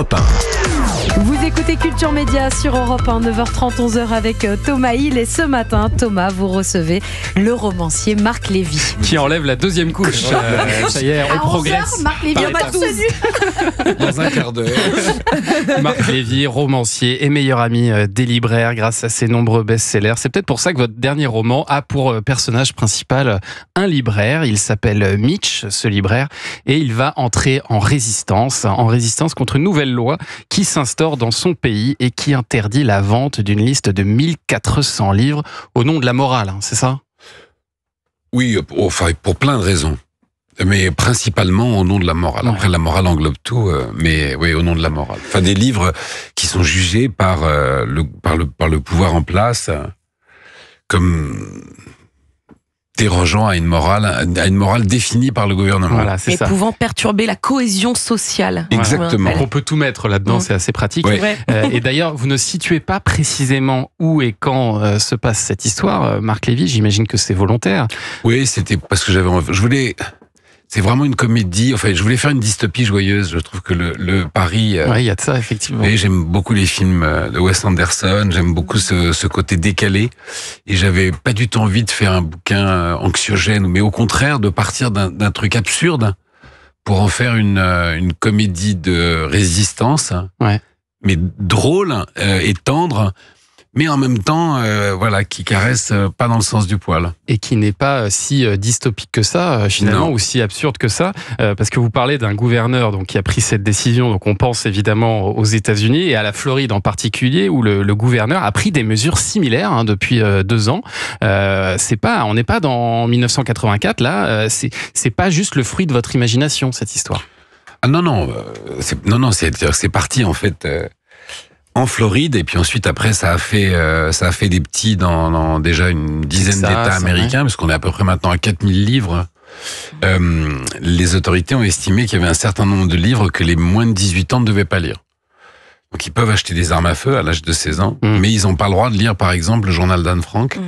Europe 1. Vous écoutez Culture Média sur Europe 1, 9h30, 11h avec Thomas Hill. Et ce matin, Thomas, vous recevez le romancier Marc Lévy. Qui enlève la deuxième couche. Ça y est, on progresse. Marc Lévy, on a tous. Dans un quart d'heure. Marc Lévy, romancier et meilleur ami des libraires grâce à ses nombreux best-sellers. C'est peut-être pour ça que votre dernier roman a pour personnage principal un libraire. Il s'appelle Mitch, ce libraire, et il va entrer en résistance contre une nouvelle loi qui s'instaure dans son pays et qui interdit la vente d'une liste de 1400 livres au nom de la morale, c'est ça ? Oui, enfin, pour plein de raisons. Mais principalement au nom de la morale. Après, la morale englobe tout, mais oui, au nom de la morale. Enfin, des livres qui sont jugés par le pouvoir en place comme dérogeant à une morale définie par le gouvernement. Voilà, c'est ça. Et pouvant perturber la cohésion sociale. Exactement. On peut tout mettre là-dedans, c'est assez pratique. Ouais. Et d'ailleurs, vous ne situez pas précisément où et quand se passe cette histoire, Marc Lévy. J'imagine que c'est volontaire. Oui, c'était parce que c'est vraiment une comédie. Enfin, je voulais faire une dystopie joyeuse. Je trouve que le Paris. Oui, il y a de ça, effectivement. Et j'aime beaucoup les films de Wes Anderson. J'aime beaucoup ce côté décalé. Et j'avais pas du tout envie de faire un bouquin anxiogène, mais au contraire de partir d'un truc absurde pour en faire une comédie de résistance, mais drôle et tendre. Mais en même temps, qui caresse pas dans le sens du poil. Et qui n'est pas si dystopique que ça, finalement, ou si absurde que ça, parce que vous parlez d'un gouverneur donc qui a pris cette décision, donc on pense évidemment aux États-Unis et à la Floride en particulier, où le gouverneur a pris des mesures similaires depuis 2 ans. On n'est pas dans 1984, là, c'est pas juste le fruit de votre imagination, cette histoire. Ah non, c'est parti en fait... en Floride, et puis ensuite après ça a fait des petits dans déjà une dizaine d'États américains, parce qu'on est à peu près maintenant à 4000 livres. Les autorités ont estimé qu'il y avait un certain nombre de livres que les moins de 18 ans ne devaient pas lire. Donc ils peuvent acheter des armes à feu à l'âge de 16 ans, mais ils n'ont pas le droit de lire par exemple le journal d'Anne Frank,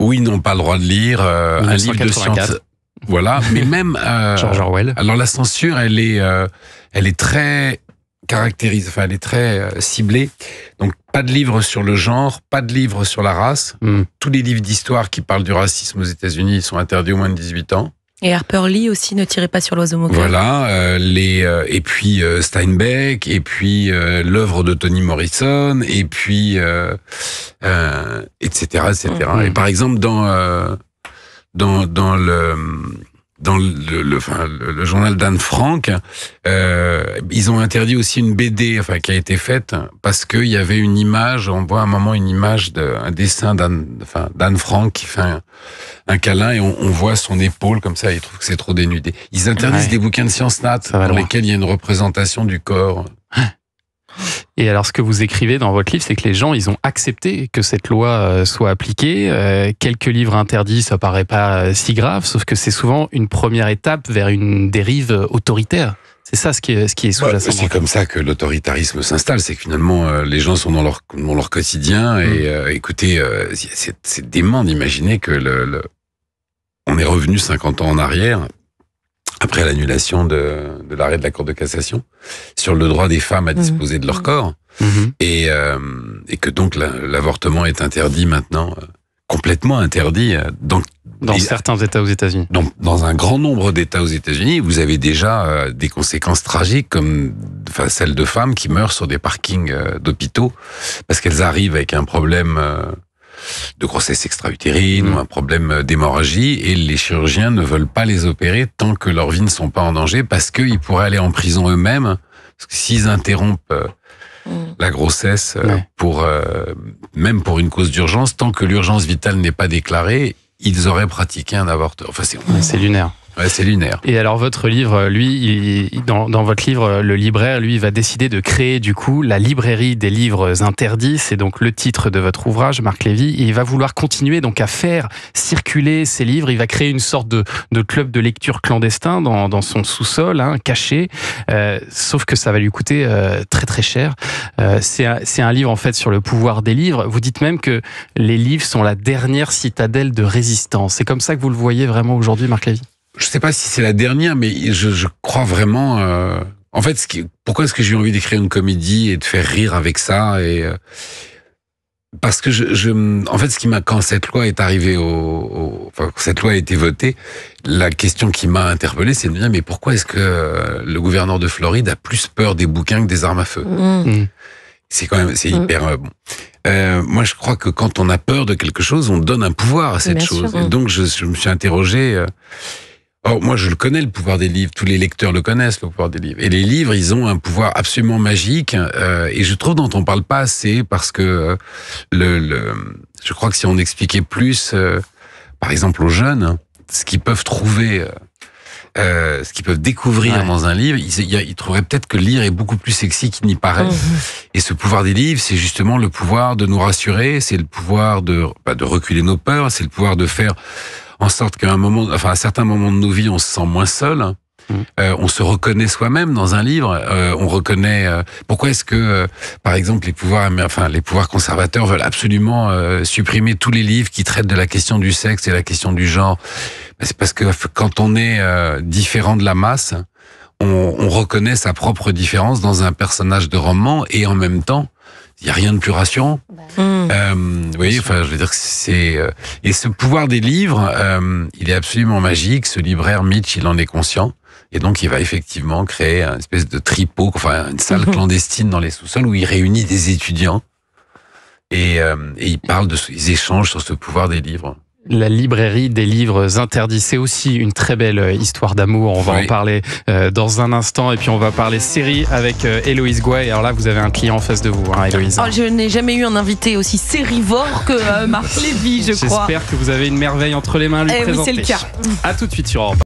ou ils n'ont pas le droit de lire un livre de science. Voilà, mais même George Orwell. Alors la censure, elle est très caractérise, enfin elle est très ciblée. Donc pas de livres sur le genre, pas de livres sur la race. Tous les livres d'histoire qui parlent du racisme aux États-Unis sont interdits aux moins de 18 ans. Et Harper Lee aussi, ne tirez pas sur l'oiseau moqueur. Voilà, et puis Steinbeck, et puis l'œuvre de Toni Morrison, et puis etc. Et par exemple dans le journal d'Anne Frank, ils ont interdit aussi une BD, qui a été faite parce qu'il y avait une image, on voit à un moment une image un dessin d'Anne Frank qui fait un câlin et on voit son épaule comme ça, ils trouvent que c'est trop dénudé. Ils interdisent des bouquins de sciences nat dans lesquels il y a une représentation du corps. Et alors, ce que vous écrivez dans votre livre, c'est que les gens, ils ont accepté que cette loi soit appliquée. Quelques livres interdits, ça paraît pas si grave, sauf que c'est souvent une première étape vers une dérive autoritaire. C'est ça ce qui est sous-jacent. C'est comme ça que l'autoritarisme s'installe, c'est que finalement les gens sont dans leur quotidien et écoutez, c'est dément d'imaginer que on est revenu 50 ans en arrière. Après l'annulation de l'arrêt de la Cour de cassation sur le droit des femmes à disposer de leur corps, et que donc l'avortement est interdit maintenant, complètement interdit dans certains États aux États-Unis. Dans un grand nombre d'États aux États-Unis, vous avez déjà des conséquences tragiques comme celles de femmes qui meurent sur des parkings d'hôpitaux parce qu'elles arrivent avec un problème de grossesse extra-utérine ou un problème d'hémorragie, et les chirurgiens ne veulent pas les opérer tant que leurs vies ne sont pas en danger, parce qu'ils pourraient aller en prison eux-mêmes, parce que s'ils interrompent la grossesse même pour une cause d'urgence, tant que l'urgence vitale n'est pas déclarée, ils auraient pratiqué un avortement. C'est lunaire. Ouais, c'est lunaire. Et alors votre livre, lui, dans votre livre, le libraire, lui, va décider de créer du coup la librairie des livres interdits. C'est donc le titre de votre ouvrage, Marc Lévy. Et il va vouloir continuer donc à faire circuler ces livres. Il va créer une sorte de club de lecture clandestin dans son sous-sol, caché. Sauf que ça va lui coûter très très cher. C'est un livre en fait sur le pouvoir des livres. Vous dites même que les livres sont la dernière citadelle de résistance. C'est comme ça que vous le voyez vraiment aujourd'hui, Marc Lévy ? Je sais pas si c'est la dernière, mais je crois vraiment En fait, pourquoi est-ce que j'ai eu envie d'écrire une comédie et de faire rire avec ça parce que en fait, quand cette loi est arrivée quand cette loi a été votée, la question qui m'a interpellé, c'est de me dire, mais pourquoi est-ce que le gouverneur de Floride a plus peur des bouquins que des armes à feu? C'est hyper bon. Moi, je crois que quand on a peur de quelque chose, on donne un pouvoir à cette chose. Et donc, je me suis interrogé. Or, moi, je le connais, le pouvoir des livres. Tous les lecteurs le connaissent, le pouvoir des livres. Et les livres, ils ont un pouvoir absolument magique. Et je trouve dont on parle pas assez parce que je crois que si on expliquait plus, par exemple aux jeunes, ce qu'ils peuvent trouver, ce qu'ils peuvent découvrir dans un livre, ils trouveraient peut-être que lire est beaucoup plus sexy qu'il n'y paraît. Et ce pouvoir des livres, c'est justement le pouvoir de nous rassurer, c'est le pouvoir de reculer nos peurs, c'est le pouvoir de faire en sorte qu'à à certains moments de nos vies, on se sent moins seul. On se reconnaît soi-même dans un livre. On reconnaît. Pourquoi est-ce que, par exemple, les pouvoirs conservateurs veulent absolument supprimer tous les livres qui traitent de la question du sexe et la question du genre? C'est parce que quand on est différent de la masse, on reconnaît sa propre différence dans un personnage de roman et en même temps, il y a rien de plus rassurant. Vous voyez, je veux dire que c'est et ce pouvoir des livres, il est absolument magique. Ce libraire Mitch, il en est conscient. Et donc, il va effectivement créer une espèce de tripot, une salle clandestine dans les sous-sols où il réunit des étudiants et ils échangent sur ce pouvoir des livres. La librairie des livres interdits, c'est aussi une très belle histoire d'amour. On va en parler dans un instant. Et puis on va parler série avec Héloïse Gouet. Alors là, vous avez un client en face de vous, Héloïse. Je n'ai jamais eu un invité aussi sérivore que Marc Lévy, je crois. J'espère que vous avez une merveille entre les mains à lui présenter. Oui, c'est le cas. À tout de suite sur Europe 1.